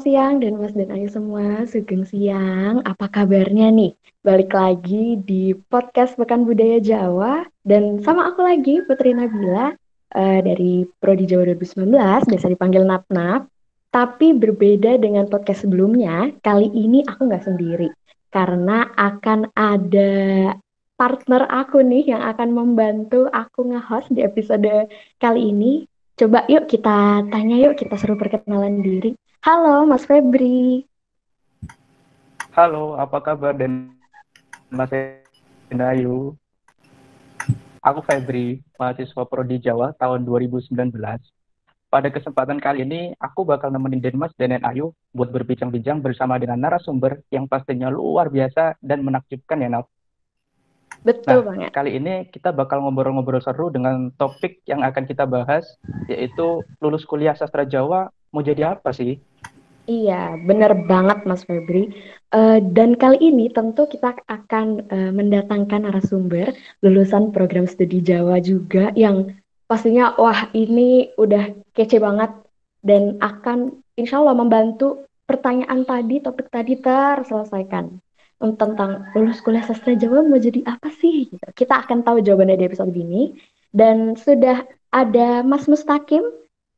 siang dan Mas dan Ayu semua, sugeng siang. Apa kabarnya nih? Balik lagi di podcast Pekan Budaya Jawa dan sama aku lagi Putri Nabila dari Prodi Jawa 2019, biasa dipanggil Nap-Nap. Tapi berbeda dengan podcast sebelumnya, kali ini aku nggak sendiri karena akan ada partner aku nih yang akan membantu aku nge-host di episode kali ini. Coba yuk kita tanya yuk, kita seru perkenalan diri. Halo Mas Febri. Halo, apa kabar dan Mas Endayu? Aku Febri, mahasiswa Prodi Jawa tahun 2019. Pada kesempatan kali ini, aku bakal nemenin Denmas dan Ayu buat berbincang-bincang bersama dengan narasumber yang pastinya luar biasa dan menakjubkan ya, Naf. Betul Nah, banget. kali ini kita bakal ngobrol-ngobrol seru dengan topik yang akan kita bahas, yaitu lulus kuliah sastra Jawa mau jadi apa sih? Iya, benar banget Mas Febri. Dan kali ini tentu kita akan mendatangkan narasumber lulusan program studi Jawa juga yang pastinya wah ini udah kece banget dan akan insya Allah membantu pertanyaan tadi, topik tadi terselesaikan. Tentang lulus kuliah sastra Jawa mau jadi apa sih? Gitu. Kita akan tahu jawabannya di episode ini. Dan sudah ada Mas Mustaqim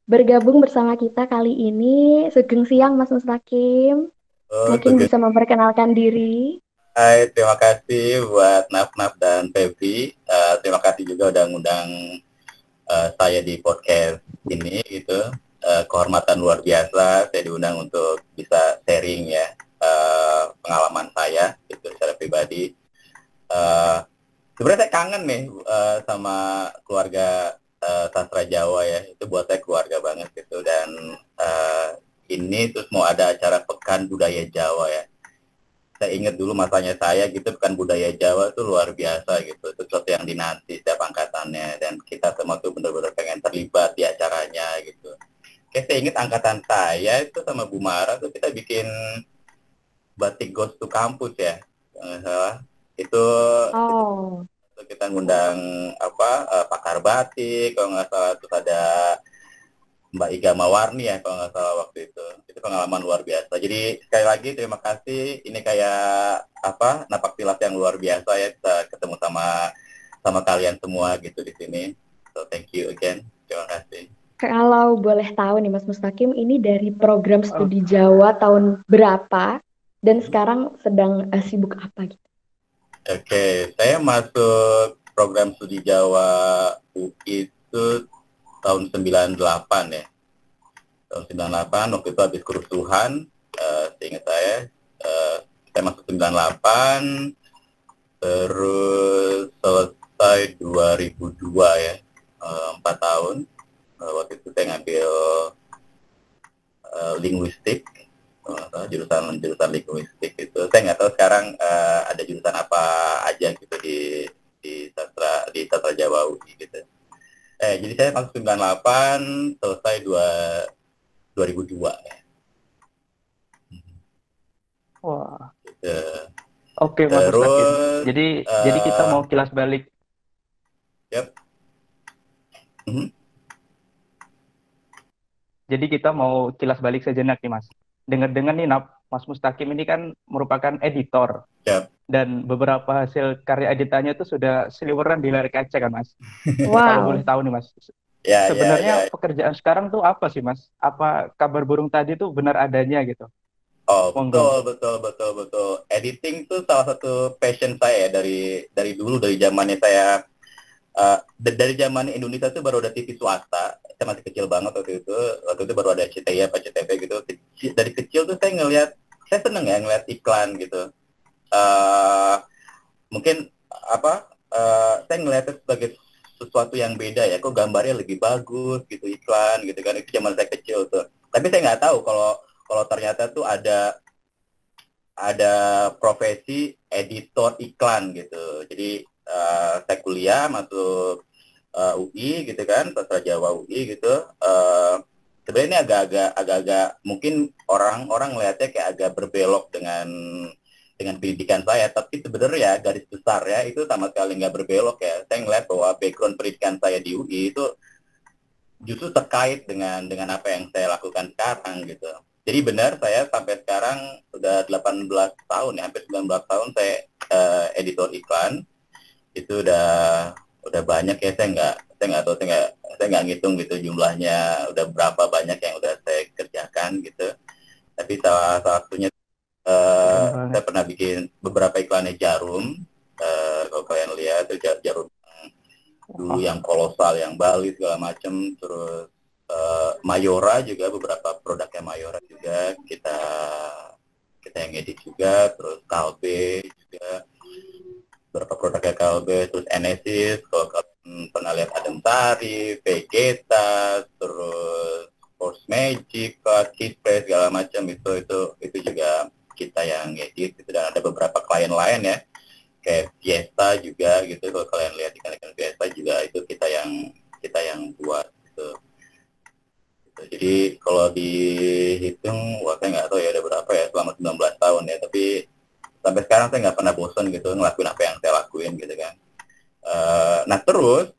bergabung bersama kita kali ini. Sugeng siang Mas Mustaqim. Oh, Mungkin bisa memperkenalkan diri. Hai, terima kasih buat Naf dan Febri. Terima kasih juga udah ngundang saya di podcast ini gitu. Kehormatan luar biasa saya diundang untuk bisa sharing ya pengalaman saya gitu secara pribadi. Uh, Sebenarnya saya kangen nih sama keluarga sastra Jawa ya. Itu buat saya keluarga banget gitu dan ini terus mau ada acara Pekan Budaya Jawa ya. Saya ingat dulu masanya saya gitu kan budaya Jawa tuh luar biasa gitu, itu sesuatu yang dinanti setiap angkatannya dan kita semua tuh benar-benar pengen terlibat di acaranya gitu. Kayak saya ingat angkatan saya itu sama Bu Mara tuh kita bikin batik ghost to kampus ya, kalau nggak salah itu, Oh, itu kita ngundang pakar batik kalau nggak salah, terus ada Mbak Iga Mawarni ya kalau nggak salah waktu itu pengalaman luar biasa. Jadi sekali lagi terima kasih, ini kayak napak tilas yang luar biasa ya kita ketemu sama kalian semua gitu di sini. So thank you again, terima kasih. kalau boleh tahu nih Mas Mustaqim, ini dari program Oh, studi Jawa tahun berapa dan sekarang sedang sibuk apa gitu? Oke, saya masuk program studi Jawa UI itu tahun 98 ya. Tahun 98 waktu itu habis kerusuhan, seingat saya masuk 98 terus selesai 2002 ya, 4 tahun. Waktu itu saya ngambil linguistik, jurusan linguistik itu. Saya nggak tahu sekarang ada jurusan apa aja gitu di sastra Jawa UI gitu. Jadi saya masuk 98, selesai 2002 ya. wah, Gitu. oke Mas Mustaqim. Terus, Jadi kita mau kilas balik. yep. Mhm. Jadi kita mau kilas balik sejenak nih Mas. Dengar-dengar nih Mas Mustaqim ini kan merupakan editor Yep. dan beberapa hasil karya editannya itu sudah seliweran di layar kaca kan Mas. Kalau boleh Wow, tahu nih Mas, Ya. sebenarnya pekerjaan sekarang tuh apa sih Mas? Apa kabar burung tadi tuh benar adanya gitu? Oh, Monggo. betul. Editing tuh salah satu passion saya ya, dari dulu, dari zamannya saya, dari zaman Indonesia tuh baru ada TV swasta. Saya masih kecil banget waktu itu baru ada CTI apa CTV gitu. Dari kecil tuh saya seneng ya ngeliat iklan gitu. uh, Mungkin saya ngeliatnya sebagai sesuatu yang beda ya, kok gambarnya lebih bagus gitu iklan gitu kan, itu zaman saya kecil tuh. Tapi saya nggak tahu kalau kalau ternyata tuh ada profesi editor iklan gitu. Jadi saya kuliah masuk UI gitu kan, sastra Jawa UI gitu. Sebenarnya ini agak-agak mungkin orang-orang ngelihatnya kayak agak berbelok dengan pendidikan saya, tapi sebenarnya garis besar ya itu sama sekali nggak berbelok ya. Saya ngeliat bahwa background pendidikan saya di UI itu justru terkait dengan apa yang saya lakukan sekarang gitu. Jadi benar, saya sampai sekarang udah 18 tahun ya, hampir 19 tahun saya editor iklan. Itu udah banyak ya, saya nggak tahu, saya nggak ngitung gitu jumlahnya udah berapa banyak yang udah saya kerjakan gitu. Tapi salah satunya saya pernah bikin beberapa iklannya Jarum. Kalau kalian lihat itu Jarum dulu yang kolosal, yang Bali segala macam. Terus Mayora juga, beberapa produknya Mayora juga kita yang edit juga. Terus Kalbe juga, beberapa produknya Kalbe. Terus Enesis, kalau kalian pernah lihat Adem Sari, Vegeta, terus Force Magic, Kid Play segala macam, itu juga kita yang edit gitu. Dan ada beberapa klien lain ya, kayak Fiesta juga gitu. Kalau kalian lihat ikan-ikan Fiesta juga itu kita yang buat gitu. Jadi kalau dihitung, wah saya nggak tahu ya ada berapa ya selama 19 tahun ya. Tapi sampai sekarang saya nggak pernah bosan gitu ngelakuin apa yang saya lakuin gitu kan. Nah terus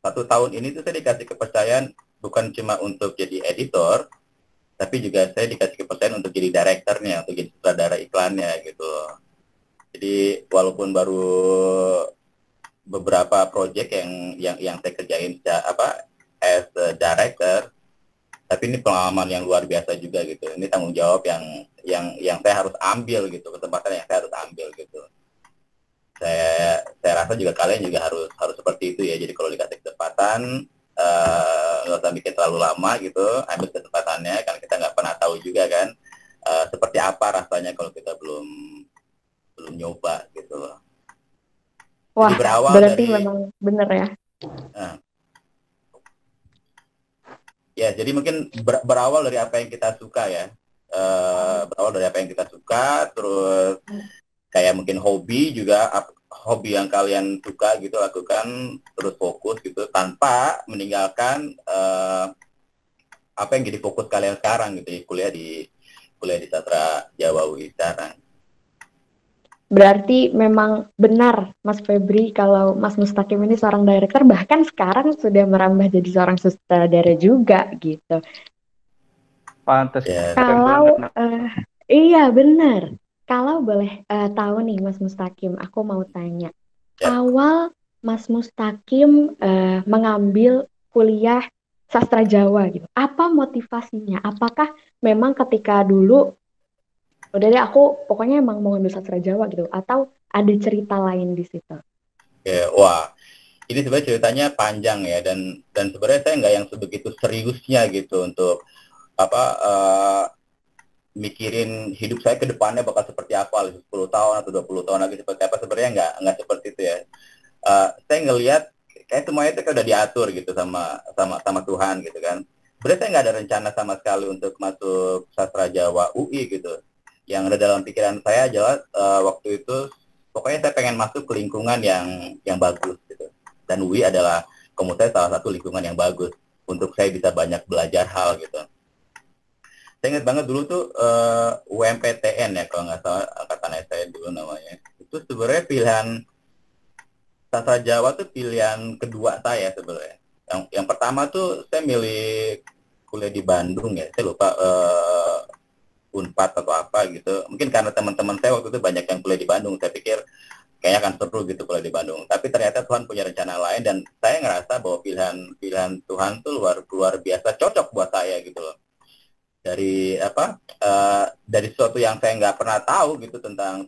1 tahun ini tuh saya dikasih kepercayaan bukan cuma untuk jadi editor, tapi juga saya dikasih kepercayaan untuk jadi direkturnya, untuk jadi sutradara iklannya gitu. Jadi walaupun baru beberapa project yang saya kerjain as a director, tapi ini pengalaman yang luar biasa juga gitu. Ini tanggung jawab yang saya harus ambil gitu, kesempatan yang saya harus ambil gitu. Saya rasa juga kalian juga harus seperti itu ya. Jadi kalau dikasih kesempatan, nggak usah mikir terlalu lama gitu, ambil kesempatannya, karena kita nggak pernah tahu juga kan seperti apa rasanya kalau kita belum nyoba gitu loh. Wah, Jadi berawal berarti dari memang benar ya. Ya, jadi mungkin berawal dari apa yang kita suka ya. Berawal dari apa yang kita suka, terus kayak mungkin hobi juga, hobi yang kalian suka gitu lakukan, terus fokus gitu tanpa meninggalkan apa yang jadi fokus kalian sekarang gitu ya, kuliah di Sastra Jawa UI sekarang. Berarti memang benar Mas Febri kalau Mas Mustaqim ini seorang director, bahkan sekarang sudah merambah jadi seorang sutradara juga gitu. Pantes. Ya. Kalau iya benar. Kalau boleh tahu nih Mas Mustaqim, aku mau tanya. Ya. Awal Mas Mustaqim mengambil kuliah sastra Jawa gitu. Apa motivasinya? Apakah memang ketika dulu udah deh aku pokoknya emang mau ngambil sastra Jawa gitu, atau ada cerita lain di situ? Ya, wah, ini sebenarnya ceritanya panjang ya, dan sebenarnya saya nggak yang sebegitu seriusnya gitu untuk mikirin hidup saya ke depannya bakal seperti apa, 10 tahun atau 20 tahun lagi seperti apa. Sebenarnya nggak seperti itu ya. Saya ngelihat kayak semuanya itu udah diatur gitu sama Tuhan gitu kan. Sebenarnya saya nggak ada rencana sama sekali untuk masuk sastra Jawa UI gitu. Yang ada dalam pikiran saya adalah waktu itu pokoknya saya pengen masuk ke lingkungan yang bagus gitu. Dan UI adalah menurut saya salah satu lingkungan yang bagus untuk saya bisa banyak belajar hal gitu. Saya ingat banget dulu tuh UMPTN ya kalau nggak salah angkatan saya dulu namanya. Itu sebenarnya pilihan sastra Jawa tuh pilihan kedua saya sebenarnya. Yang pertama tuh saya milih kuliah di Bandung ya. Saya lupa Unpad atau apa gitu. Mungkin karena teman-teman saya waktu itu banyak yang kuliah di Bandung. Saya pikir kayaknya akan seru gitu kuliah di Bandung. Tapi ternyata Tuhan punya rencana lain, dan saya ngerasa bahwa pilihan Tuhan tuh luar biasa cocok buat saya gitu loh. Dari dari sesuatu yang saya nggak pernah tahu gitu tentang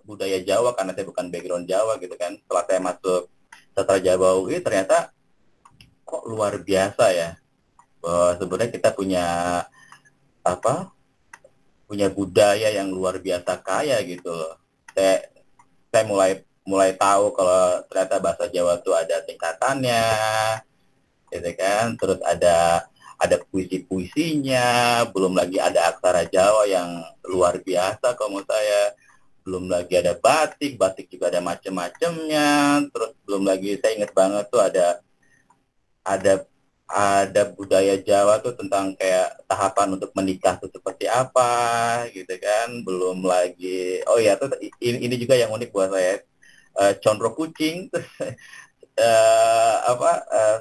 budaya Jawa, karena saya bukan background Jawa gitu kan. Setelah saya masuk sastra Jawa UI, ternyata kok luar biasa ya, bahwa sebenarnya kita punya budaya yang luar biasa kaya gitu loh. Saya mulai tahu kalau ternyata bahasa Jawa tuh ada tingkatannya gitu kan. Terus ada puisi-puisinya, belum lagi ada aksara Jawa yang luar biasa kalau menurut saya. Belum lagi ada batik juga ada macam-macamnya. Terus belum lagi saya ingat banget tuh ada budaya Jawa tuh tentang kayak tahapan untuk menikah tuh seperti apa gitu kan. Belum lagi, oh ya, terus ini juga yang unik buat saya, condro kucing.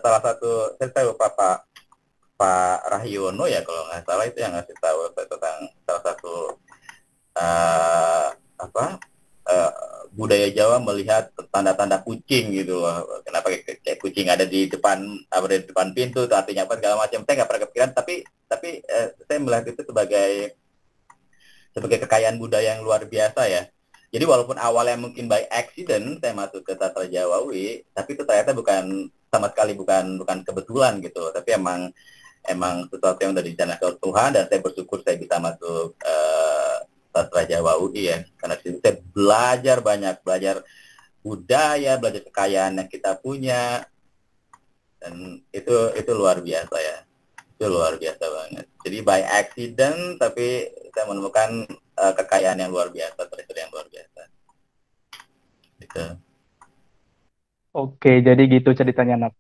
Salah satu, saya lupa Pak Rahyono ya kalau nggak salah, itu yang ngasih tahu tentang salah satu uh, apa uh, budaya Jawa melihat tanda-tanda kucing gitu loh. Kenapa kayak kucing ada di depan, apa di depan pintu itu artinya apa segala macam. Saya nggak pernah kepikiran, tapi saya melihat itu sebagai kekayaan budaya yang luar biasa ya. Jadi walaupun awalnya mungkin by accident saya masuk ke Sastra Jawawi, tapi itu ternyata bukan sama sekali bukan kebetulan gitu, tapi emang sesuatu yang udah direncanakan Tuhan, dan saya bersyukur saya bisa masuk Sastra Jawa UI ya, karena di situ saya belajar budaya, belajar kekayaan yang kita punya, dan itu luar biasa ya, itu luar biasa banget. Jadi by accident tapi saya menemukan kekayaan yang luar biasa, treasure yang luar biasa. Gitu. Oke, jadi gitu ceritanya, Naf.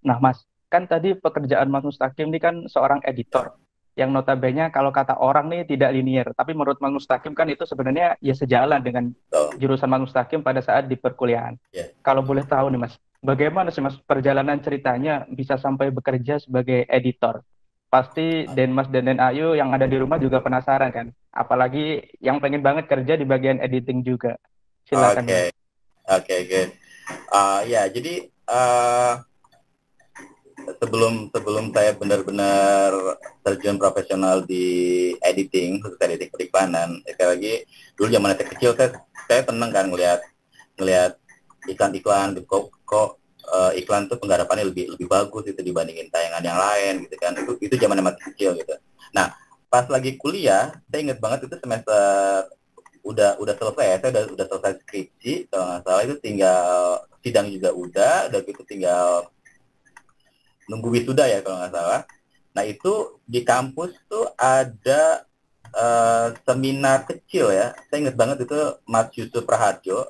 Nah, Mas, kan tadi pekerjaan Mas Mustaqim ini kan seorang editor yang notabene kalau kata orang nih tidak linear, tapi menurut Mas Mustaqim kan itu sebenarnya ya sejalan dengan So, jurusan Mas Mustaqim pada saat di perkuliahan. yeah. Kalau boleh tahu nih, Mas, bagaimana sih Mas perjalanan ceritanya bisa sampai bekerja sebagai editor? Pasti Denmas dan Den Ayu yang ada di rumah juga penasaran kan? Apalagi yang pengen banget kerja di bagian editing juga. Silakan, Mas. Oke. Ya, jadi sebelum saya benar-benar terjun profesional di editing, khusus editing periklanan, sekali lagi dulu zaman saya kecil saya seneng kan ngelihat iklan-iklan kok iklan tuh penggarapannya lebih bagus itu dibandingin tayangan yang lain gitu kan. Itu zaman masih kecil gitu. Nah, pas lagi kuliah, saya inget banget itu semester udah selesai ya, saya udah selesai skripsi kalau nggak salah, itu tinggal sidang juga udah gitu tinggal nunggu wisuda ya kalau nggak salah. Nah itu di kampus tuh ada seminar kecil ya, saya inget banget itu Mas Yusuf Raharjo,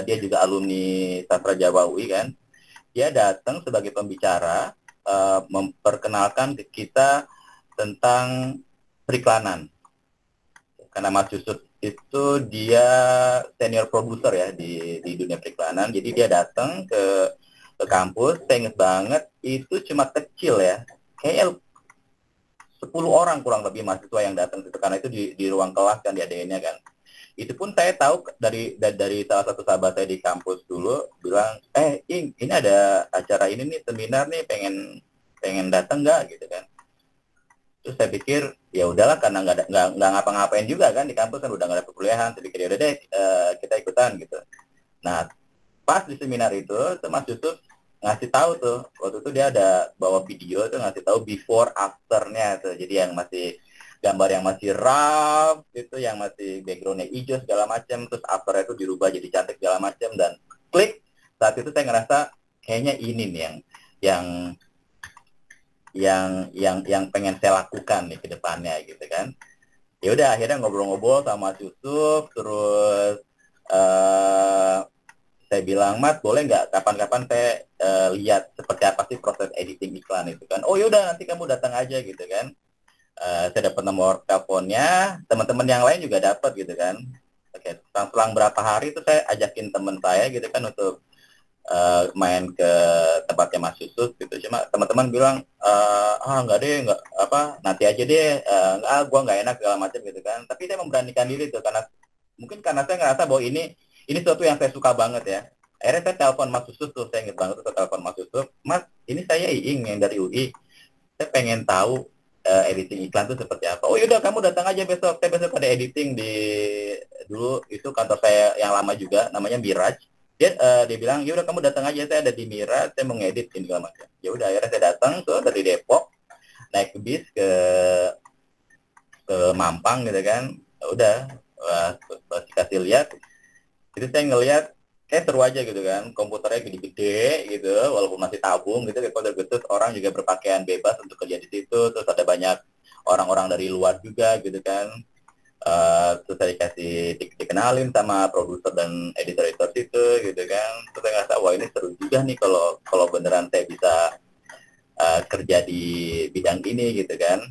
dia juga alumni Sastra Jawa UI kan, dia datang sebagai pembicara, memperkenalkan ke kita tentang periklanan, karena Mas Yusuf itu dia senior produser ya di dunia periklanan, jadi dia datang ke kampus. Saya inget banget itu cuma kecil ya, kayaknya 10 orang kurang lebih mahasiswa yang datang itu, karena itu di ruang kelas kan diadainnya kan. Itu pun saya tahu dari salah satu sahabat saya di kampus dulu bilang, ini ada acara ini nih, seminar nih, pengen datang nggak gitu kan. Terus saya pikir ya udahlah, karena nggak ngapa-ngapain juga kan di kampus kan, udah nggak ada perkuliahan, saya pikir ya udah deh, kita ikutan gitu. Nah pas di seminar itu Mas Yusuf ngasih tahu tuh, waktu itu dia ada bawa video tuh, ngasih tahu before afternya tuh, jadi yang masih gambar yang masih rough itu, yang masih backgroundnya hijau segala macam, terus afternya itu dirubah jadi cantik segala macam, dan klik. Saat itu saya ngerasa kayaknya ini nih yang pengen saya lakukan nih ke depannya gitu kan. Ya udah akhirnya ngobrol-ngobrol sama Mas Yusuf, terus saya bilang, Mas boleh nggak kapan-kapan saya lihat seperti apa sih proses editing iklan itu kan. Oh yaudah nanti kamu datang aja gitu kan. Saya dapat nomor teleponnya, teman-teman yang lain juga dapat gitu kan. Oke, selang berapa hari itu saya ajakin teman saya gitu kan untuk main ke tempatnya Mas Yusuf gitu. Cuma teman-teman bilang, nggak deh, nggak apa, nanti aja deh, gua nggak enak segala macam gitu kan. Tapi saya memberanikan diri tuh, karena mungkin karena saya ngerasa bahwa ini sesuatu yang saya suka banget ya. Akhirnya saya telepon Mas Yusuf tuh, saya ingat banget tuh telepon Mas Yusuf, Mas ini saya Iing yang dari UI, saya pengen tahu editing iklan tuh seperti apa. Oh yaudah kamu datang aja besok, saya besok ada editing di, dulu itu kantor saya yang lama juga namanya Miraj. Dia bilang ya udah kamu datang aja, saya ada di Mira, saya mau ngedit ini segala macam. Ya udah akhirnya saya datang tuh dari Depok, naik bis ke Mampang gitu kan. Udah kasih lihat, itu saya ngelihat kayak seru aja gitu kan, komputernya gede-gede gitu, walaupun masih tabung gitu, terus orang juga berpakaian bebas untuk kerja di situ, terus ada banyak orang-orang dari luar juga gitu kan. Terus saya dikenalin sama produser dan editor-editor situ gitu kan. Terus saya ngerasa wah ini seru juga nih kalau beneran saya bisa kerja di bidang ini gitu kan.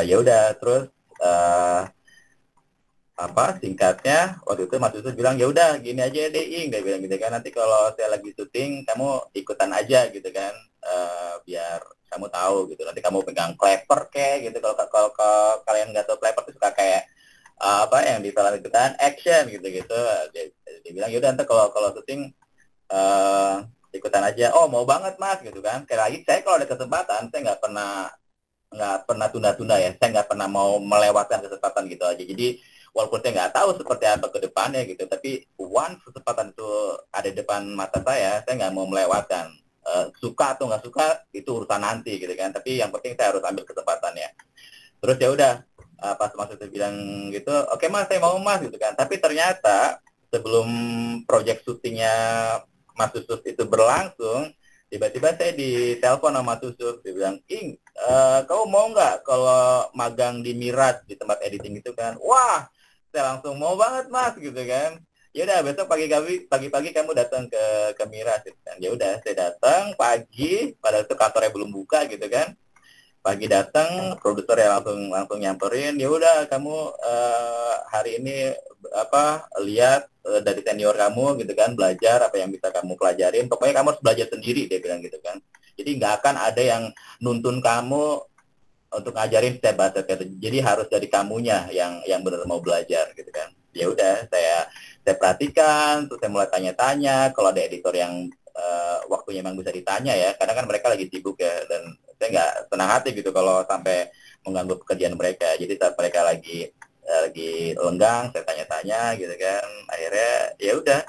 Ya udah terus singkatnya waktu itu Mas Yusuf bilang ya udah gini aja deh Ing, dia bilang gitu kan, nanti kalau saya lagi syuting kamu ikutan aja gitu kan. biar kamu tahu gitu. Nanti kamu pegang clapper kayak gitu. Kalau kalian nggak tahu clapper itu suka kayak apa yang di film itu kan action gitu-gitu. Dia bilang yaudah nanti kalau syuting ikutan aja. Oh mau banget mas gitu kan. Kayak lagi saya kalau ada kesempatan saya nggak pernah tunda-tunda ya. Saya nggak pernah mau melewatkan kesempatan gitu aja. Jadi walaupun saya nggak tahu seperti apa ke depannya gitu, tapi once kesempatan itu ada di depan mata saya nggak mau melewatkan. Suka atau nggak suka itu urusan nanti gitu kan. Tapi yang penting saya harus ambil kesempatannya. Terus ya udah pas mas itu bilang gitu, oke mas saya mau mas gitu kan. Tapi ternyata sebelum project syutingnya Mas Yusuf itu berlangsung, tiba-tiba saya ditelepon sama Mas Yusuf, dia bilang, kamu mau nggak kalau magang di Miras di tempat editing itu kan? Wah, saya langsung mau banget mas gitu kan. Ya udah besok pagi-pagi kamu datang ke Miras gitu kan. Ya udah saya datang pagi, padahal itu kantornya belum buka gitu kan. Pagi datang, produser ya langsung nyamperin, ya udah kamu hari ini lihat dari senior kamu gitu kan, belajar apa yang bisa kamu pelajarin, pokoknya kamu harus belajar sendiri, dia bilang gitu kan. Jadi nggak akan ada yang nuntun kamu untuk ngajarin step by step gitu. Jadi harus dari kamunya yang benar mau belajar gitu kan. Ya udah saya perhatikan, terus saya mulai tanya-tanya kalau ada editor yang waktunya memang bisa ditanya ya, karena kan mereka lagi sibuk ya, dan saya nggak senang hati gitu kalau sampai mengganggu pekerjaan mereka. Jadi saat mereka lagi lenggang, saya tanya-tanya gitu kan. Akhirnya ya udah,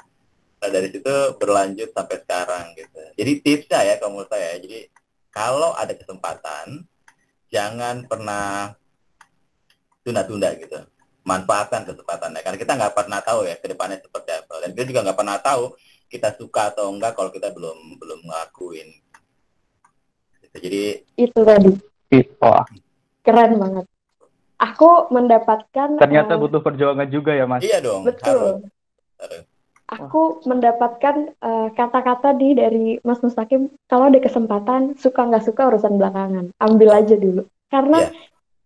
nah, dari situ berlanjut sampai sekarang gitu. Jadi tipsnya ya kalau menurut saya, jadi kalau ada kesempatan jangan pernah tunda-tunda gitu. Manfaatkan kesempatannya, karena kita nggak pernah tahu ya ke depannya seperti apa. Dan kita juga nggak pernah tahu kita suka atau enggak kalau kita belum ngelakuin. Jadi Itu tadi Wah, keren banget. Aku mendapatkan ternyata butuh perjuangan juga ya mas. iya dong, betul. harus. Aku mendapatkan kata-kata dari Mas Mustaqim, kalau ada kesempatan, suka nggak suka urusan belakangan, ambil aja dulu. Karena Iya.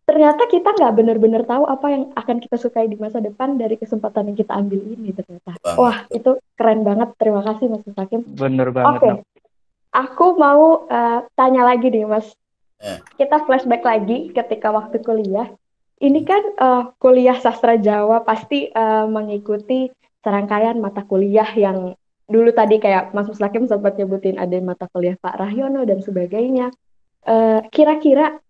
ternyata kita nggak benar-benar tahu apa yang akan kita sukai di masa depan dari kesempatan yang kita ambil ini ternyata. Banget. Wah, itu keren banget. Terima kasih Mas Mustaqim. Bener banget. Oke, aku mau tanya lagi nih Mas. Eh. Kita flashback lagi ketika waktu kuliah. Ini kan kuliah sastra Jawa pasti mengikuti serangkaian mata kuliah yang dulu tadi kayak Mas Mustaqim sempat nyebutin ada mata kuliah Pak Rahyono dan sebagainya. Kira-kira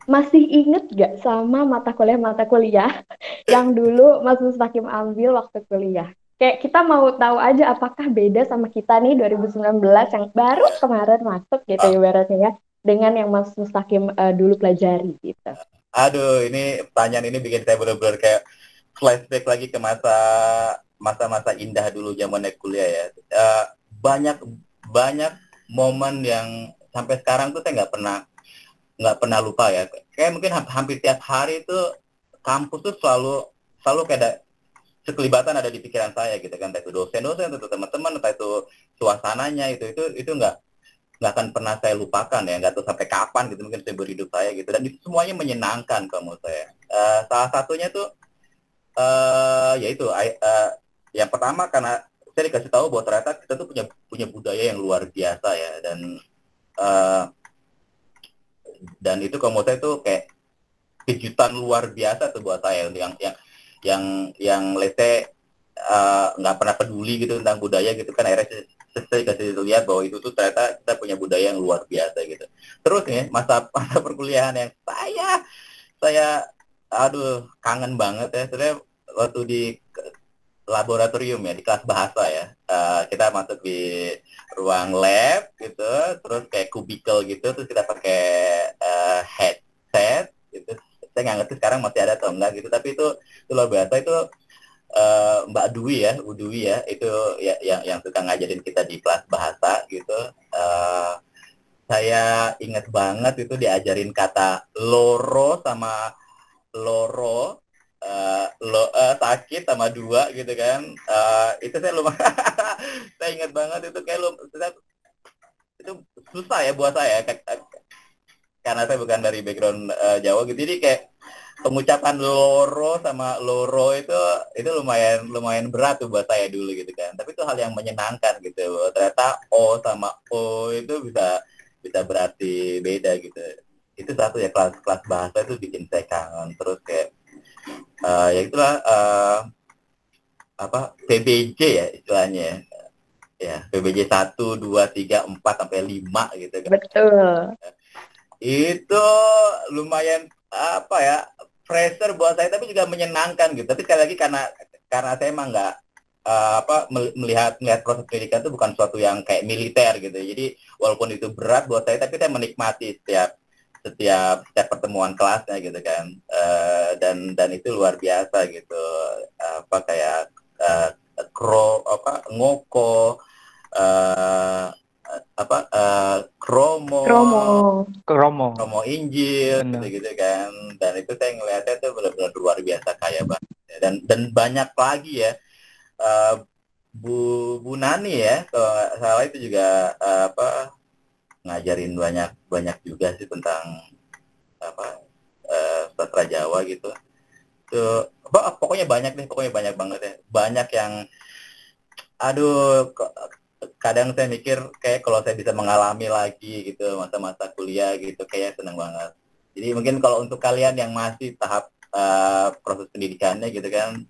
masih inget gak sama mata kuliah yang dulu Mas Mustaqim ambil waktu kuliah? Kayak kita mau tahu aja apakah beda sama kita nih 2019 yang baru kemarin masuk gitu ibaratnya ya, dengan yang Mas Mustaqim dulu pelajari gitu. Aduh, ini pertanyaan ini bikin saya benar-benar kayak flashback lagi ke masa-masa indah dulu zaman naik kuliah ya. Banyak momen yang sampai sekarang tuh saya nggak pernah lupa ya. Kayak mungkin hampir tiap hari itu kampus tuh selalu kayak ada sekelibatan ada di pikiran saya gitu kan. Entah itu dosen-dosen, entah itu teman-teman, entah itu suasananya, itu nggak akan pernah saya lupakan ya, nggak tahu sampai kapan gitu mungkin saya berhidup saya gitu, dan itu semuanya menyenangkan kalau menurut saya. Salah satunya tuh yaitu yang pertama karena saya dikasih tahu bahwa ternyata kita tuh punya budaya yang luar biasa ya, dan itu kalau menurut saya tuh kayak kejutan luar biasa tuh buat saya, yang let's say nggak pernah peduli gitu tentang budaya gitu kan. Akhirnya saya kasih lihat bahwa itu tuh ternyata kita punya budaya yang luar biasa gitu. Terus nih masa perkuliahan yang saya aduh kangen banget ya, sebenarnya waktu di laboratorium ya, di kelas bahasa ya, kita masuk di ruang lab gitu, terus kayak kubikel gitu, terus kita pakai headset gitu. Saya nggak ngerti sekarang masih ada atau enggak gitu, tapi itu luar biasa. Itu Mbak Dwi ya, Bu Dwi ya, itu ya, yang suka ngajarin kita di kelas bahasa gitu. Saya ingat banget itu diajarin kata loro sama loro, sakit sama dua gitu kan. Itu saya lumayan, saya ingat banget itu kayak itu susah ya buat saya karena saya bukan dari background Jawa gitu, jadi kayak pengucapan loro sama loro itu lumayan berat tuh buat saya dulu gitu kan. Tapi itu hal yang menyenangkan gitu. Ternyata O sama O itu bisa berarti beda gitu. Itu satu ya, kelas bahasa itu bikin saya kangen. Terus kayak ya itulah PBJ ya istilahnya ya, PBJ 1, 2, 3, 4 sampai 5 gitu kan. Betul. Itu lumayan pressure buat saya, tapi juga menyenangkan gitu. Tapi sekali lagi karena saya emang nggak melihat proses pendidikan itu bukan suatu yang kayak militer gitu. Jadi walaupun itu berat buat saya, tapi saya menikmati setiap pertemuan kelasnya gitu kan. Dan itu luar biasa gitu. Kayak ngoko, Kromo. Kromo Injil Benar. gitu kan. Dan itu saya ngelihatnya itu benar-benar luar biasa kaya banget. Dan banyak lagi ya. Bu Nani ya, kalau nggak salah itu juga ngajarin banyak juga sih tentang sastra Jawa gitu. Pokoknya banyak banget ya. Banyak yang kadang saya mikir kayak kalau saya bisa mengalami lagi gitu masa-masa kuliah gitu, kayak seneng banget. Jadi mungkin kalau untuk kalian yang masih tahap proses pendidikannya gitu kan,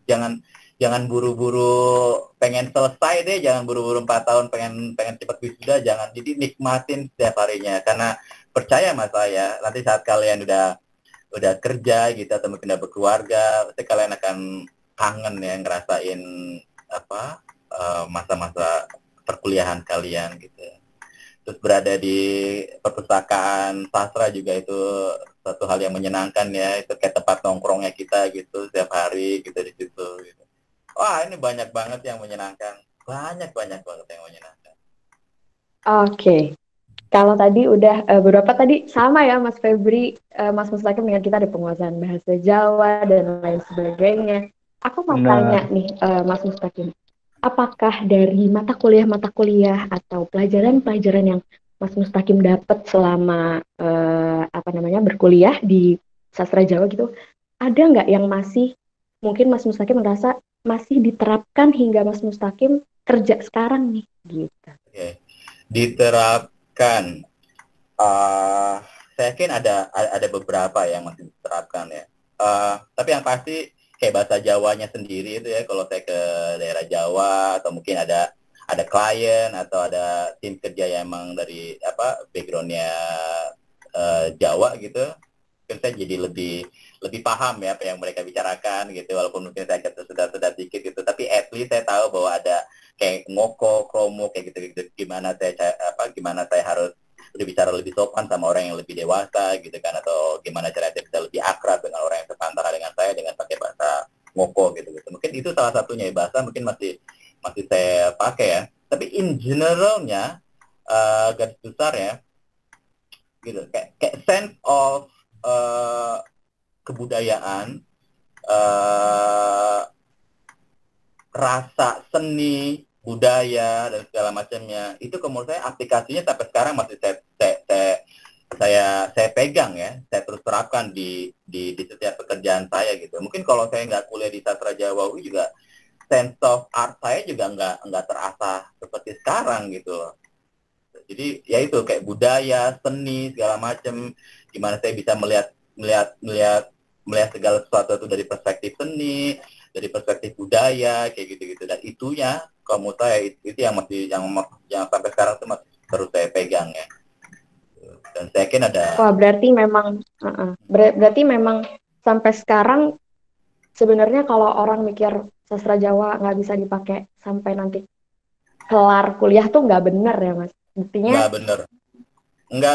jangan buru-buru pengen selesai deh, jangan buru-buru 4 tahun pengen cepat wisuda, jangan. Jadi nikmatin setiap harinya, karena percaya sama saya, nanti saat kalian udah kerja gitu atau mungkin udah berkeluarga, pasti kalian akan kangen ya ngerasain masa-masa perkuliahan kalian gitu. Terus berada di perpustakaan sastra juga itu satu hal yang menyenangkan ya, itu kayak tempat nongkrongnya kita gitu setiap hari gitu di situ gitu. Wah, ini banyak banget yang menyenangkan. Banyak banget yang menyenangkan. Oke. Kalau tadi udah beberapa tadi sama ya Mas Febri, Mas Mustaqim dengan kita ada penguasaan bahasa Jawa dan lain sebagainya. Aku mau tanya Benar. nih Mas Mustaqim, apakah dari mata kuliah atau pelajaran-pelajaran yang Mas Mustaqim dapat selama berkuliah di sastra Jawa gitu, ada nggak yang masih mungkin Mas Mustaqim merasa masih diterapkan hingga Mas Mustaqim kerja sekarang nih gitu? Oke. Diterapkan. Saya yakin ada beberapa yang masih diterapkan ya. Tapi yang pasti kayak bahasa Jawanya sendiri itu ya, kalau saya ke daerah Jawa atau mungkin ada klien atau ada tim kerja yang emang dari backgroundnya Jawa gitu, mungkin saya jadi lebih paham ya apa yang mereka bicarakan gitu, walaupun mungkin saya sudah dikit gitu, tapi at least saya tahu bahwa ada kayak ngoko, kromo kayak gitu, gimana saya harus berbicara lebih sopan sama orang yang lebih dewasa gitu kan, atau gimana cara saya bisa lebih akrab dengan orang yang sepantara dengan saya dengan pakai bahasa ngoko gitu. Mungkin itu salah satunya ya, bahasa mungkin masih saya pakai ya. Tapi in generalnya garis besar ya gitu, kayak sense of kebudayaan, rasa seni budaya dan segala macamnya, itu menurut saya aplikasinya sampai sekarang masih saya pegang ya, saya terus terapkan di setiap pekerjaan saya gitu. Mungkin kalau saya nggak kuliah di sastra Jawa juga, sense of art saya juga nggak terasa seperti sekarang gitu loh. Jadi ya itu kayak budaya, seni segala macam, gimana saya bisa melihat segala sesuatu itu dari perspektif seni, dari perspektif budaya kayak gitu-gitu, dan itunya kalau menurut saya itu yang sampai sekarang itu masih terus saya pegang ya. Dan saya yakin ada. Wah, berarti memang sampai sekarang sebenarnya kalau orang mikir sastra Jawa nggak bisa dipakai sampai nanti kelar kuliah tuh nggak benar ya Mas. Nggak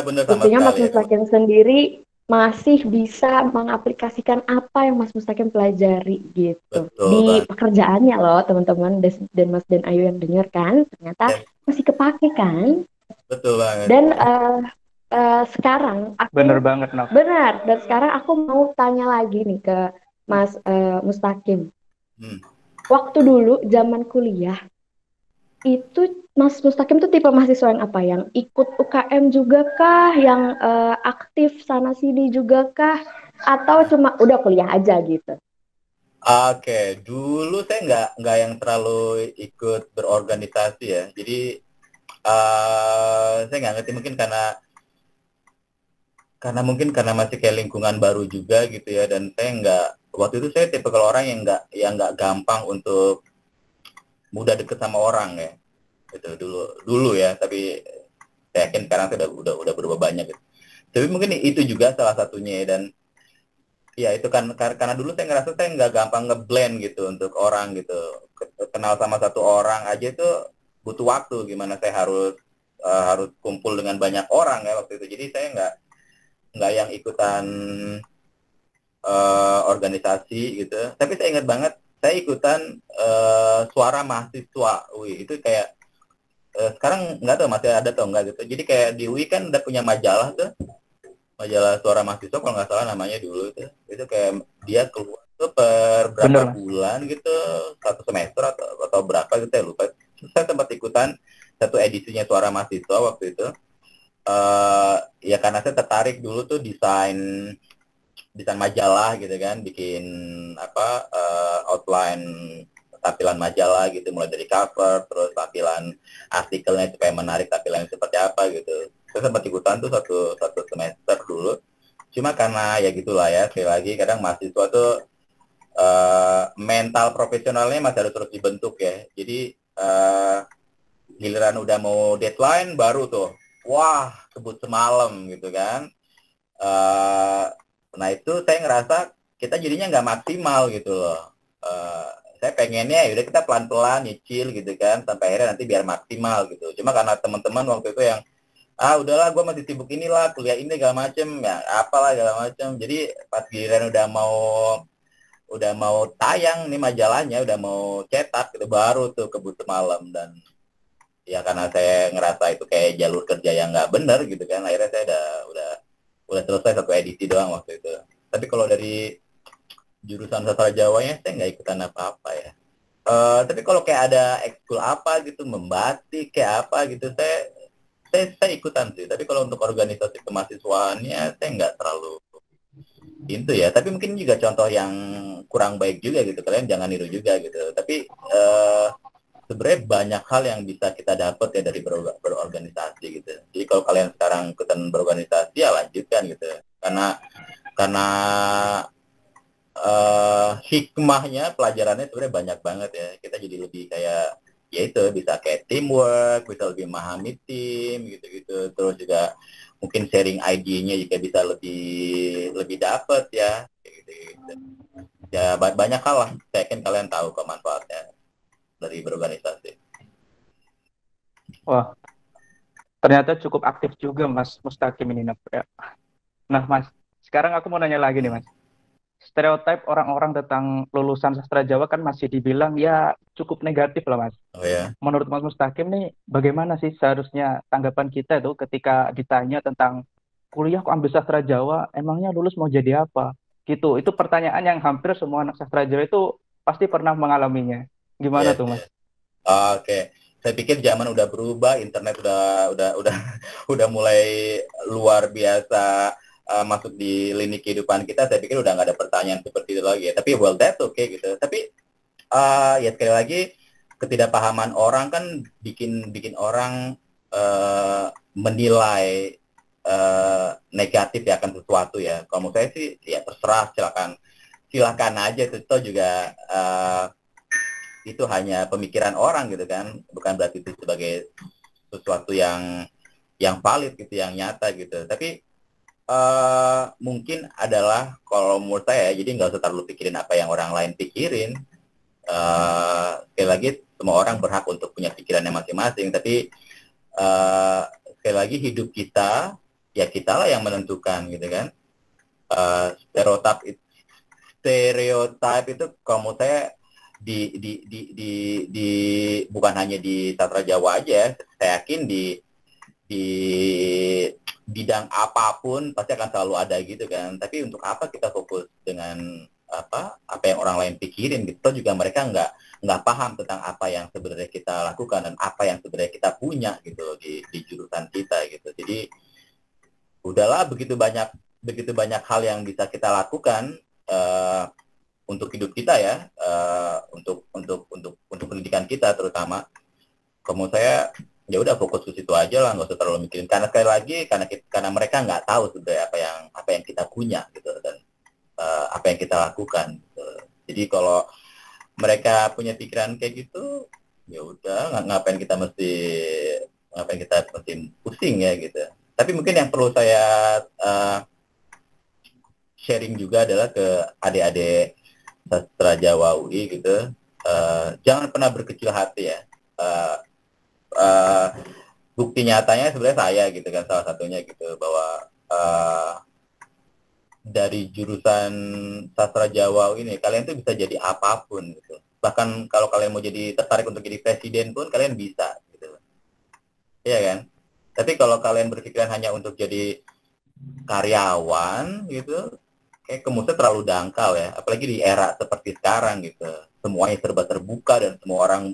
benar sama Buktinya Mas sekali ya. Mustaqim sendiri masih bisa mengaplikasikan apa yang Mas Mustaqim pelajari gitu. Betul Di banget. pekerjaannya loh teman-teman, dan Mas dan Ayu yang dengar kan, ternyata masih kepake kan. Betul banget. Dan sekarang aku Bener banget, Nak. benar. Dan sekarang aku mau tanya lagi nih ke Mas Mustaqim. Waktu dulu zaman kuliah itu Mas Mustaqim tuh tipe mahasiswa yang apa? Yang ikut UKM juga kah? Yang aktif sana sini juga kah? Atau cuma udah kuliah aja gitu? Oke, dulu saya nggak yang terlalu ikut berorganisasi ya. Jadi saya nggak ngerti, mungkin karena karena mungkin karena masih kayak lingkungan baru juga gitu ya, dan saya nggak, waktu itu saya tipe kalau orang yang nggak gampang untuk mudah deket sama orang ya, itu dulu ya, tapi saya yakin sekarang saya udah berubah banyak gitu. Tapi mungkin itu juga salah satunya ya. Dan ya itu kan karena dulu saya ngerasa saya nggak gampang ngeblend gitu untuk orang gitu. Kenal sama satu orang aja itu butuh waktu, gimana saya harus kumpul dengan banyak orang ya waktu itu. Jadi saya nggak yang ikutan organisasi gitu. Tapi saya ingat banget saya ikutan suara mahasiswa. Wih, itu kayak sekarang nggak tahu masih ada atau enggak gitu. Jadi kayak di UI kan udah punya majalah tuh, majalah suara mahasiswa kalau nggak salah namanya dulu itu kayak dia keluar tuh per Bener, berapa Mas. bulan gitu, satu semester atau berapa gitu saya lupa. Saya sempat ikutan satu edisinya suara mahasiswa waktu itu. Ya karena saya tertarik dulu tuh desain majalah gitu kan, bikin outline tampilan majalah gitu, mulai dari cover, terus tampilan artikelnya supaya menarik, tampilannya seperti apa gitu. Saya sempat ikutan tuh satu semester dulu. Cuma karena ya gitulah ya, sekali lagi kadang mahasiswa tuh mental profesionalnya masih harus terus dibentuk ya. Jadi giliran udah mau deadline baru tuh, wah kebut semalam gitu kan. Nah itu saya ngerasa kita jadinya nggak maksimal gitu loh. Saya pengennya ya udah kita pelan-pelan nyicil gitu kan, sampai akhirnya nanti biar maksimal gitu. Cuma karena teman-teman waktu itu yang udahlah gue masih sibuk inilah, kuliah ini segala macem ya, apalah segala macem. Jadi pas giliran udah mau tayang nih majalahnya, udah mau cetak itu baru tuh kebut malam. Dan ya karena saya ngerasa itu kayak jalur kerja yang nggak bener gitu kan, akhirnya saya udah selesai satu edisi doang waktu itu. Tapi kalau dari jurusan sastra Jawanya saya nggak ikutan apa-apa ya. Tapi kalau kayak ada ekskul apa gitu, membatik kayak apa gitu, saya ikutan sih. Tapi kalau untuk organisasi kemahasiswaannya saya nggak terlalu itu ya. Tapi mungkin juga contoh yang kurang baik juga gitu, kalian jangan niru juga gitu. Tapi sebenarnya banyak hal yang bisa kita dapat ya dari berorganisasi gitu. Jadi kalau kalian sekarang ikutan berorganisasi ya lanjutkan gitu. Karena hikmahnya, pelajarannya sebenarnya banyak banget ya. Kita jadi lebih kayak ya itu, bisa kayak teamwork, bisa lebih memahami tim gitu-gitu. Terus juga mungkin sharing ID-nya juga bisa lebih dapet ya, gitu-gitu. Ya banyak hal lah. Saya yakin kalian tahu kok manfaatnya dari berorganisasi. Wah, ternyata cukup aktif juga Mas Mustaqim ini, Nap, ya. Nah, Mas, sekarang aku mau nanya lagi nih, Mas. Stereotip orang-orang tentang lulusan sastra Jawa kan masih dibilang ya cukup negatif lah, Mas. Oh ya. Menurut Mas Mustaqim nih, bagaimana sih seharusnya tanggapan kita itu ketika ditanya tentang kuliah kok ambil sastra Jawa, emangnya lulus mau jadi apa? Gitu. Itu pertanyaan yang hampir semua anak sastra Jawa itu pasti pernah mengalaminya. Gimana Yes, tuh, Mas? yes. Oke. Saya pikir zaman udah berubah, internet udah udah mulai luar biasa masuk di lini kehidupan kita. Saya pikir udah nggak ada pertanyaan seperti itu lagi ya. Tapi well that's okay gitu. Tapi ya sekali lagi, ketidakpahaman orang kan bikin orang menilai negatif ya akan sesuatu ya. Kalau menurut saya sih ya terserah, silakan aja, itu juga itu hanya pemikiran orang gitu kan, bukan berarti itu sebagai sesuatu yang valid gitu, yang nyata gitu. Tapi mungkin adalah kalau menurut saya, jadi nggak usah terlalu pikirin apa yang orang lain pikirin. Sekali lagi, semua orang berhak untuk punya pikirannya masing-masing, tapi sekali lagi hidup kita ya kitalah yang menentukan gitu kan. Stereotip itu kalau menurut saya di bukan hanya di sastra Jawa aja, saya yakin di bidang apapun pasti akan selalu ada gitu kan. Tapi untuk apa kita fokus dengan apa yang orang lain pikirin gitu? Juga mereka nggak paham tentang apa yang sebenarnya kita lakukan dan apa yang sebenarnya kita punya gitu di jurusan kita gitu. Jadi udahlah, begitu banyak hal yang bisa kita lakukan untuk hidup kita ya, untuk pendidikan kita terutama. Kamu saya ya udah fokus ke situ aja lah, nggak usah terlalu mikirin. Karena sekali lagi karena mereka nggak tahu sebenarnya apa yang kita punya gitu, dan apa yang kita lakukan. Gitu. Jadi kalau mereka punya pikiran kayak gitu, ya udah ngapain kita mesti pusing ya gitu. Tapi mungkin yang perlu saya sharing juga adalah ke adik-adik sastra Jawa UI gitu, jangan pernah berkecil hati ya. Bukti nyatanya sebenarnya saya gitu kan, salah satunya gitu, bahwa dari jurusan sastra Jawa ini kalian tuh bisa jadi apapun gitu. Bahkan kalau kalian mau jadi tertarik untuk jadi presiden pun kalian bisa gitu. Iya kan? Tapi kalau kalian berpikiran hanya untuk jadi karyawan gitu, kayak kemusnya terlalu dangkal ya. Apalagi di era seperti sekarang gitu. Semuanya serba terbuka dan semua orang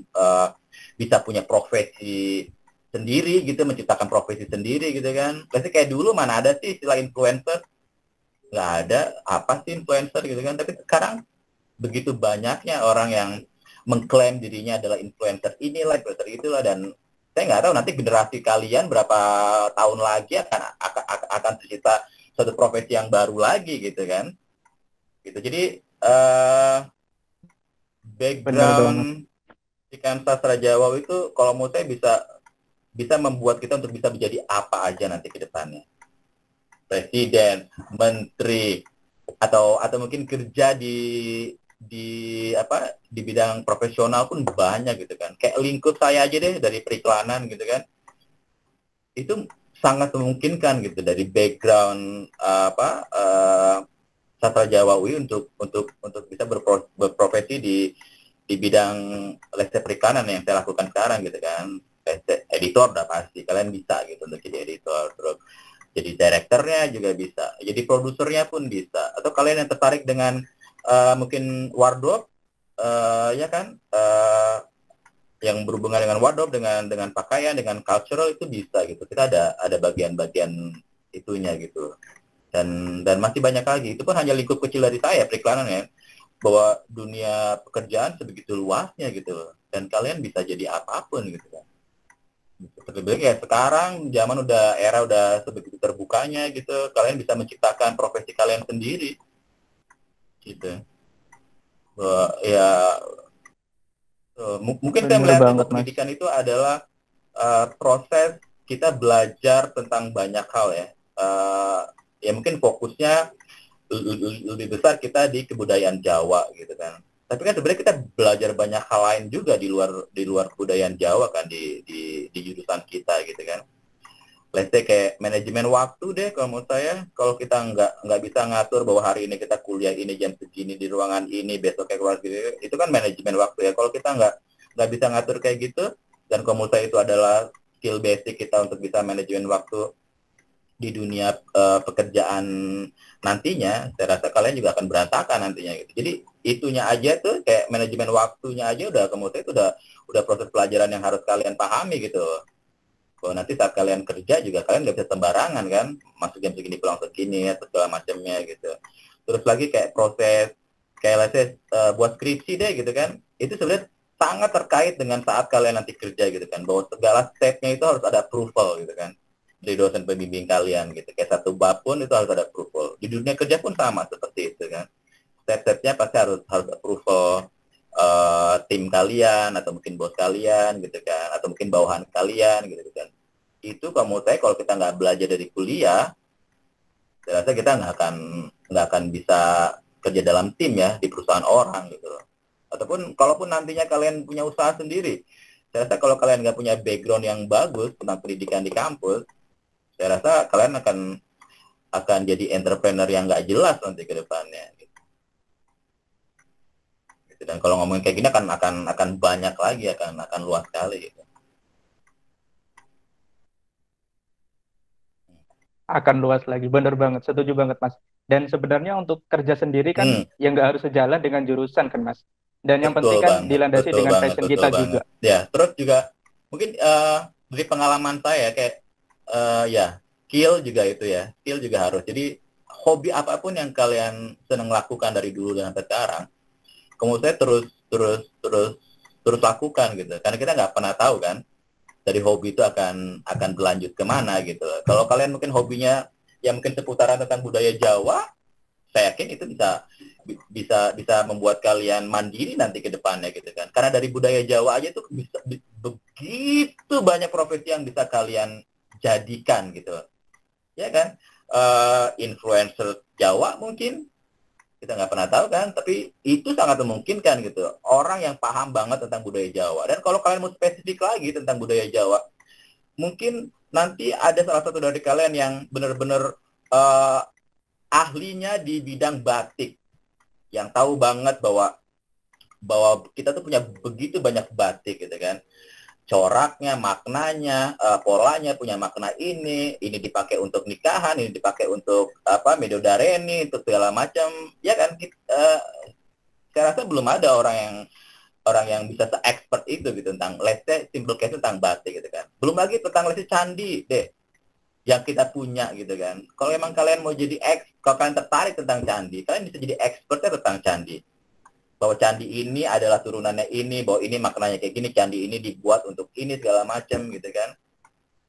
bisa punya profesi sendiri gitu, menciptakan profesi sendiri gitu kan. Pasti kayak dulu mana ada sih istilah influencer? Nggak ada, apa sih influencer gitu kan. Tapi sekarang begitu banyaknya orang yang mengklaim dirinya adalah influencer inilah, influencer itulah, dan saya nggak tahu nanti generasi kalian berapa tahun lagi akan tercipta satu profesi yang baru lagi gitu kan. Gitu. Jadi background ikan sastra Jawa itu kalau menurut saya bisa membuat kita untuk bisa menjadi apa aja nanti ke depannya. Presiden, menteri, atau mungkin kerja di bidang profesional pun banyak gitu kan. Kayak lingkup saya aja deh dari periklanan gitu kan. Itu sangat memungkinkan gitu dari background sastra Jawa UI untuk bisa berprofesi di bidang lesnya perikanan yang saya lakukan sekarang gitu kan. Editor udah pasti kalian bisa gitu untuk jadi editor, terus jadi direkturnya juga bisa, jadi produsernya pun bisa. Atau kalian yang tertarik dengan mungkin wardrobe, ya kan, yang berhubungan dengan wardrobe, dengan pakaian, dengan cultural, itu bisa gitu. Kita ada bagian-bagian itunya gitu. Dan masih banyak lagi. Itu pun hanya lingkup kecil dari saya periklanan ya, bahwa dunia pekerjaan sebegitu luasnya gitu. Dan kalian bisa jadi apapun gitu kan. Seperti kayak sekarang zaman era udah sebegitu terbukanya gitu, kalian bisa menciptakan profesi kalian sendiri gitu. Ya mungkin saya melihat itu pendidikan itu adalah proses kita belajar tentang banyak hal ya. Ya mungkin fokusnya lebih besar kita di kebudayaan Jawa gitu kan. Tapi kan sebenarnya kita belajar banyak hal lain juga di luar kebudayaan Jawa kan, di jurusan kita gitu kan. Let's say kayak manajemen waktu deh kalau menurut saya. Kalau kita nggak bisa ngatur bahwa hari ini kita kuliah ini jam segini di ruangan ini, besok kayak keluar gitu, itu kan manajemen waktu ya. Kalau kita nggak bisa ngatur kayak gitu, dan kalau menurut saya itu adalah skill basic kita untuk bisa manajemen waktu di dunia pekerjaan nantinya, saya rasa kalian juga akan berantakan nantinya gitu. Jadi itunya aja tuh kayak manajemen waktunya aja udah kemudian itu udah proses pelajaran yang harus kalian pahami gitu. Bahwa nanti saat kalian kerja juga kalian nggak bisa sembarangan kan, masuk jam segini pulang segini atau segala macamnya gitu. Terus lagi kayak proses kayak buat skripsi deh gitu kan, itu sebenarnya sangat terkait dengan saat kalian nanti kerja gitu kan, bahwa segala stepnya itu harus ada approval gitu kan dari dosen pembimbing kalian gitu. Kayak satu bab pun itu harus ada approval. Di dunia kerja pun sama seperti itu kan. Step-stepnya pasti harus approval tim kalian atau mungkin bos kalian gitu kan, atau mungkin bawahan kalian gitu kan. Itu kalau saya kalau kita nggak belajar dari kuliah, saya rasa kita nggak akan bisa kerja dalam tim ya di perusahaan orang gitu. Ataupun kalaupun nantinya kalian punya usaha sendiri, saya rasa kalau kalian nggak punya background yang bagus tentang pendidikan di kampus, saya rasa kalian akan jadi entrepreneur yang nggak jelas nanti ke depannya. Gitu. Dan kalau ngomongin kayak gini akan banyak lagi, akan luas sekali. Gitu. Akan luas lagi, bener banget, setuju banget Mas. Dan sebenarnya untuk kerja sendiri kan yang nggak harus sejalan dengan jurusan kan Mas. Dan yang penting kan dilandasi dengan passion kita juga. Ya, terus juga mungkin dari pengalaman saya kayak skill juga itu ya. Skill juga harus. Jadi hobi apapun yang kalian senang lakukan dari dulu dan sampai sekarang, kemudian terus lakukan gitu. Karena kita nggak pernah tahu kan dari hobi itu akan berlanjut kemana gitu. Kalau kalian mungkin hobinya yang mungkin seputaran tentang budaya Jawa, saya yakin itu bisa membuat kalian mandiri nanti ke depannya gitu kan. Karena dari budaya Jawa aja tuh bisa begitu banyak profesi yang bisa kalian jadikan gitu. Ya kan? Influencer Jawa mungkin kita nggak pernah tahu kan, tapi itu sangat memungkinkan gitu. Orang yang paham banget tentang budaya Jawa. Dan kalau kalian mau spesifik lagi tentang budaya Jawa, mungkin nanti ada salah satu dari kalian yang benar-benar ahlinya di bidang batik, yang tahu banget bahwa kita tuh punya begitu banyak batik gitu kan. Coraknya, maknanya, polanya punya makna ini dipakai untuk nikahan, ini dipakai untuk medodareni, untuk segala macam, ya kan? Saya rasa belum ada orang yang bisa se-expert itu gitu tentang, let's say simple case tentang batik gitu kan. Belum lagi tentang let's say candi deh yang kita punya gitu kan. Kalau emang kalian mau jadi kalau kalian tertarik tentang candi, kalian bisa jadi expertnya tentang candi. Bahwa candi ini adalah turunannya ini, bahwa ini maknanya kayak gini, candi ini dibuat untuk ini segala macam gitu kan.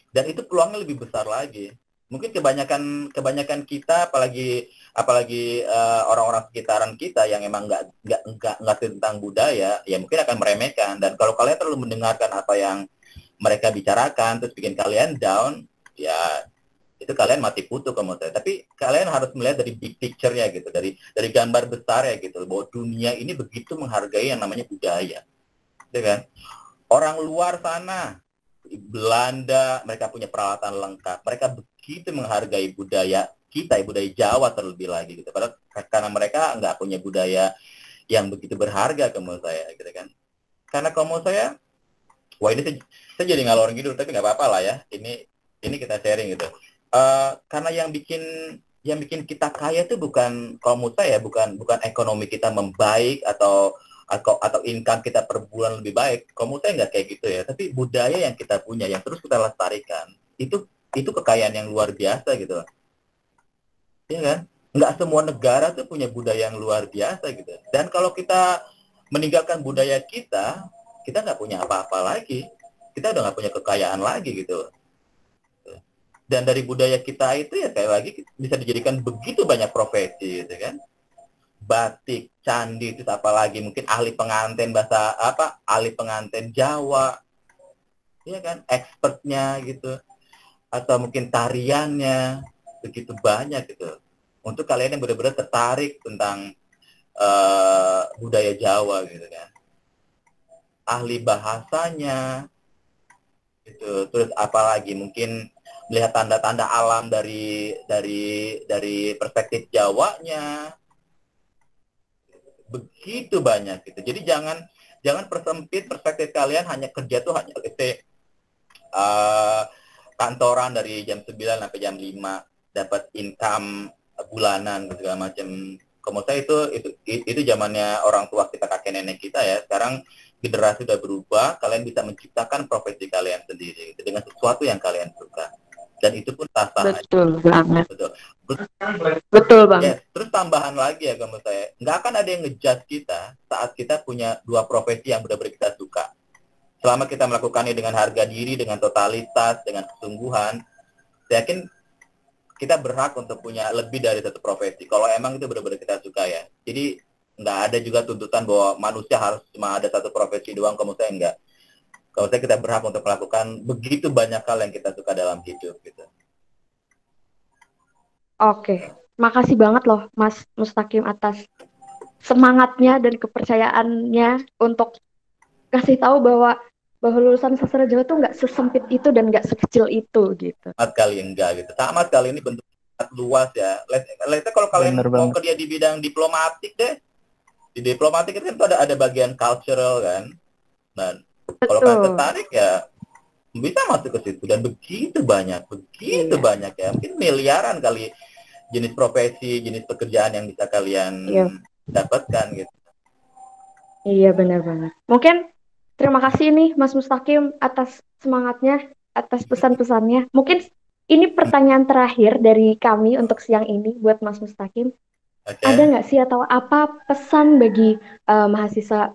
Dan itu peluangnya lebih besar lagi. Mungkin kebanyakan kita, apalagi orang-orang sekitaran kita yang emang nggak tentang budaya, ya mungkin akan meremehkan. Dan kalau kalian terlalu mendengarkan apa yang mereka bicarakan terus bikin kalian down, ya itu kalian mati kutu menurut saya. Tapi kalian harus melihat dari big picture-nya gitu, dari gambar besar ya gitu, bahwa dunia ini begitu menghargai yang namanya budaya, ya kan? Orang luar sana, Belanda, mereka punya peralatan lengkap, mereka begitu menghargai budaya kita, budaya Jawa terlebih lagi gitu. Padahal karena mereka nggak punya budaya yang begitu berharga menurut saya, gitu kan? Karena kalau menurut saya, wah ini saya jadi ngalor ngidul, tapi nggak apa-apa lah ya. Ini kita sharing gitu. Karena yang bikin kita kaya itu bukan, kalau menurut saya, bukan ekonomi kita membaik atau income kita per bulan lebih baik. Kalau menurut saya nggak kayak gitu ya. Tapi budaya yang kita punya, yang terus kita lestarikan, itu kekayaan yang luar biasa gitu, ya kan? Nggak semua negara tuh punya budaya yang luar biasa gitu. Dan kalau kita meninggalkan budaya kita nggak punya apa-apa lagi. Kita udah nggak punya kekayaan lagi gitu. Dan dari budaya kita itu ya kayak lagi bisa dijadikan begitu banyak profesi gitu kan. Batik, candi, itu apalagi mungkin ahli pengantin ahli pengantin Jawa, ya kan, expertnya gitu, atau mungkin tariannya, begitu banyak gitu. Untuk kalian yang benar-benar tertarik tentang budaya Jawa gitu kan, ahli bahasanya gitu. Terus apalagi mungkin melihat tanda-tanda alam dari perspektif Jawanya, begitu banyak gitu. Jadi jangan persempit perspektif kalian, hanya kerja tuh hanya kantoran dari jam 9 sampai jam 5 dapat income bulanan segala macam. Kalau saya itu zamannya orang tua kita, kakek nenek kita ya. Sekarang generasi sudah berubah, kalian bisa menciptakan profesi kalian sendiri gitu, dengan sesuatu yang kalian suka. Dan itu pun sah-sah aja. Betul banget. Betul. Betul banget. Yes. Terus tambahan lagi ya, menurut saya, nggak akan ada yang ngejudge kita saat kita punya dua profesi yang benar-benar kita suka. Selama kita melakukannya dengan harga diri, dengan totalitas, dengan kesungguhan, saya yakin kita berhak untuk punya lebih dari satu profesi. Kalau emang itu benar-benar kita suka ya. Jadi nggak ada juga tuntutan bahwa manusia harus cuma ada satu profesi doang. Kalau saya enggak. Kalau saya, kita berhak untuk melakukan begitu banyak hal yang kita suka dalam hidup gitu. Oke, makasih banget loh Mas Mustaqim atas semangatnya dan kepercayaannya untuk kasih tahu bahwa lulusan sastra Jawa tuh nggak sesempit itu dan nggak sekecil itu gitu. Sama sekali enggak gitu. Sama sekali, ini bentuk luas ya. Let's kalau kalian mau kerja di bidang diplomatik deh, di diplomatik itu kan ada bagian cultural kan. Dan kalau kalian tertarik ya bisa masuk ke situ, dan begitu banyak ya, mungkin miliaran kali jenis profesi, jenis pekerjaan yang bisa kalian dapatkan gitu. Iya, benar banget. Mungkin terima kasih nih Mas Mustaqim atas semangatnya, atas pesan-pesannya. Mungkin ini pertanyaan terakhir dari kami untuk siang ini buat Mas Mustaqim. Okay. Ada nggak sih atau apa pesan bagi mahasiswa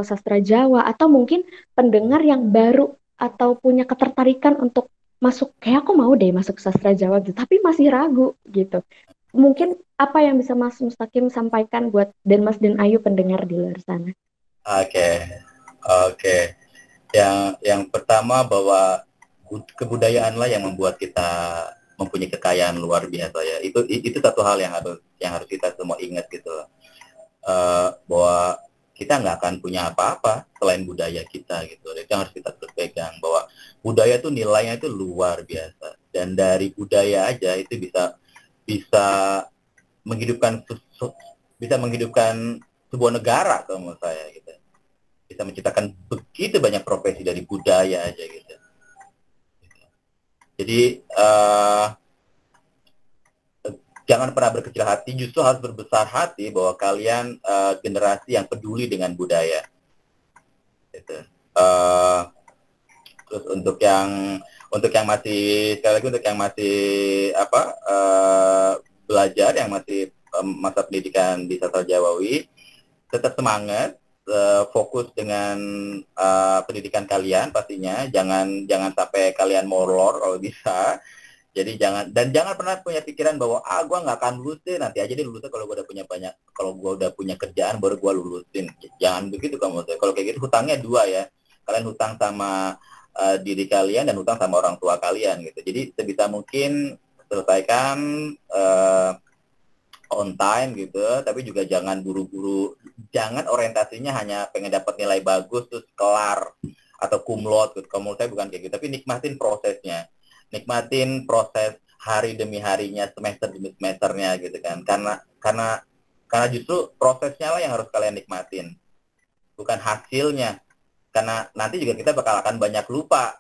sastra Jawa atau mungkin pendengar yang baru atau punya ketertarikan untuk masuk, kayak aku mau deh masuk sastra Jawa gitu, tapi masih ragu gitu. Mungkin apa yang bisa Mas Mustaqim sampaikan buat dan Mas dan Ayu pendengar di luar sana? Oke, oke. Yang pertama bahwa kebudayaanlah yang membuat kita mempunyai kekayaan luar biasa ya. Itu satu hal yang harus kita semua ingat gitu. Bahwa kita nggak akan punya apa-apa selain budaya kita gitu. Itu yang harus kita terus pegang, bahwa budaya itu nilainya itu luar biasa, dan dari budaya aja itu bisa bisa menghidupkan bisa menghidupkan sebuah negara kalau menurut saya gitu. Bisa menciptakan begitu banyak profesi dari budaya aja gitu. Jadi jangan pernah berkecil hati, justru harus berbesar hati bahwa kalian generasi yang peduli dengan budaya. Gitu. Terus untuk yang masih, sekali lagi untuk yang masih belajar, yang masih masa pendidikan di Sastra Jawawi, tetap semangat, fokus dengan pendidikan kalian pastinya, jangan sampai kalian molor kalau bisa. Jadi jangan pernah punya pikiran bahwa gue nggak akan lulus deh, nanti aja deh lulusnya kalau gue udah punya kerjaan baru gue lulusin. Jangan begitu kamu. Kalau kayak gitu hutangnya dua ya, kalian hutang sama diri kalian dan hutang sama orang tua kalian gitu. Jadi sebisa mungkin selesaikan on time gitu, tapi juga jangan buru-buru, jangan orientasinya hanya pengen dapat nilai bagus terus kelar atau kumlot gitu. Kalau menurut saya bukan kayak gitu, tapi nikmatin prosesnya. Nikmatin proses hari demi harinya, semester demi semesternya gitu kan. Karena justru prosesnya lah yang harus kalian nikmatin, bukan hasilnya. Karena nanti juga kita bakal akan banyak lupa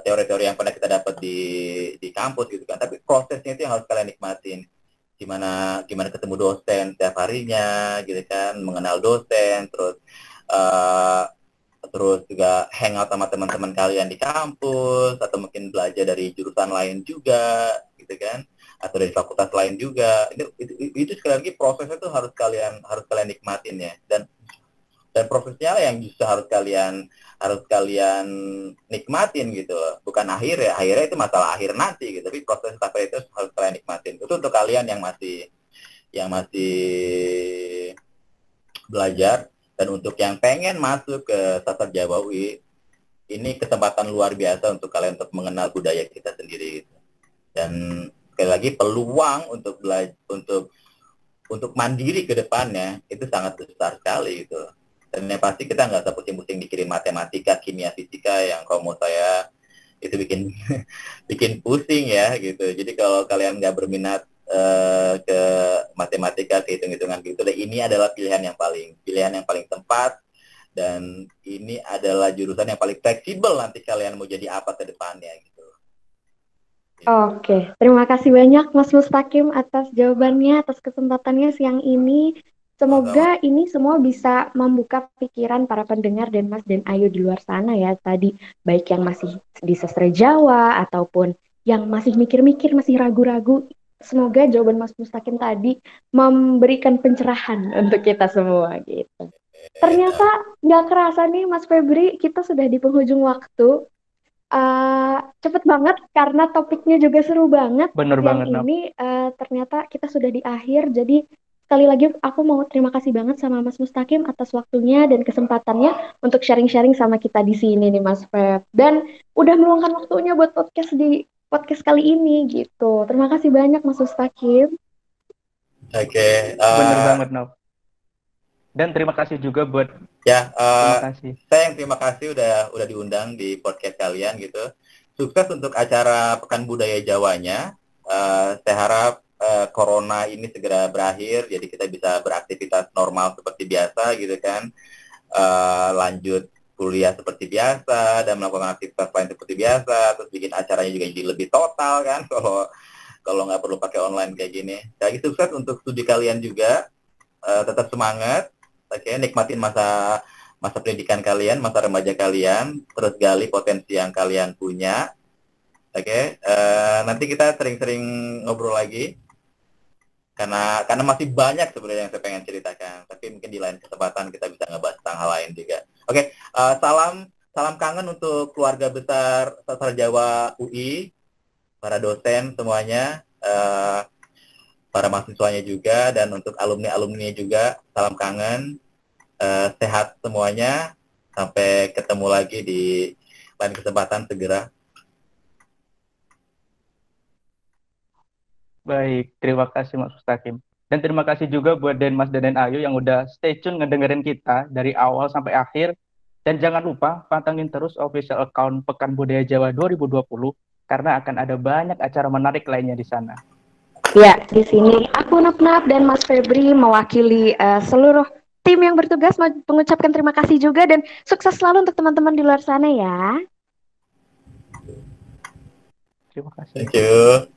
teori-teori yang pernah kita dapat di kampus gitu kan. Tapi prosesnya itu yang harus kalian nikmatin. Gimana ketemu dosen setiap harinya gitu kan, mengenal dosen, terus juga hangout sama teman-teman kalian di kampus, atau mungkin belajar dari jurusan lain juga gitu kan, atau dari fakultas lain juga. Itu sekali lagi prosesnya tuh harus kalian nikmatin ya, dan prosesnya yang justru harus kalian nikmatin gitu, bukan akhirnya itu masalah akhir nanti gitu, tapi proses sampai itu harus kalian nikmatin. Itu untuk kalian yang masih belajar. Dan untuk yang pengen masuk ke Sastra Jawawi, ini kesempatan luar biasa untuk kalian untuk mengenal budaya kita sendiri gitu. Dan sekali lagi peluang untuk belajar, untuk mandiri ke depannya itu sangat besar sekali gitu. Dan yang pasti kita nggak usah pusing-pusing mikirin matematika, kimia, fisika yang kalau mau saya itu bikin pusing ya gitu. Jadi kalau kalian nggak berminat ke matematika, ke hitung-hitungan gitu, dan ini adalah pilihan yang paling tepat, dan ini adalah jurusan yang paling fleksibel nanti kalian mau jadi apa ke depannya gitu. Oke, terima kasih banyak Mas Mustaqim atas jawabannya, atas kesempatannya siang ini. Semoga ini semua bisa membuka pikiran para pendengar dan Mas dan Ayu di luar sana ya tadi, baik yang masih di sastra Jawa ataupun yang masih mikir-mikir, masih ragu-ragu. Semoga jawaban Mas Mustaqim tadi memberikan pencerahan untuk kita semua gitu. Ternyata nggak kerasa nih Mas Febri, kita sudah di penghujung waktu. Cepet banget karena topiknya juga seru banget. Bener Yang banget, ini ternyata kita sudah di akhir. Jadi sekali lagi aku mau terima kasih banget sama Mas Mustaqim atas waktunya dan kesempatannya untuk sharing-sharing sama kita di sini nih Mas Feb. Dan udah meluangkan waktunya buat podcast kali ini gitu. Terima kasih banyak Mas Mustaqim. Oke. Bener banget, Nop. Dan terima kasih juga buat terima kasih. Saya yang terima kasih udah diundang di podcast kalian gitu. Sukses untuk acara Pekan Budaya Jawanya. Saya harap corona ini segera berakhir, jadi kita bisa beraktivitas normal seperti biasa gitu kan. Lanjut kuliah seperti biasa dan melakukan aktivitas lain seperti biasa, terus bikin acaranya juga jadi lebih total kan kalau nggak perlu pakai online kayak gini. Jadi sukses untuk studi kalian juga, tetap semangat, oke, nikmatin masa pendidikan kalian, masa remaja kalian, terus gali potensi yang kalian punya, oke. Nanti kita sering-sering ngobrol lagi. Karena masih banyak sebenarnya yang saya pengen ceritakan, tapi mungkin di lain kesempatan kita bisa ngebahas tentang hal lain juga. Oke, Salam kangen untuk keluarga besar Sastra Jawa UI, para dosen semuanya, para mahasiswanya juga, dan untuk alumni-alumni juga, salam kangen, sehat semuanya, sampai ketemu lagi di lain kesempatan segera. Baik, terima kasih Mas Mustaqim. Dan terima kasih juga buat Mas dan Ayu yang udah stay tune ngedengerin kita dari awal sampai akhir. Dan jangan lupa pantengin terus official account Pekan Budaya Jawa 2020 karena akan ada banyak acara menarik lainnya di sana. Ya, di sini aku Nap dan Mas Febri mewakili seluruh tim yang bertugas mengucapkan terima kasih juga dan sukses selalu untuk teman-teman di luar sana ya. Terima kasih. Thank you.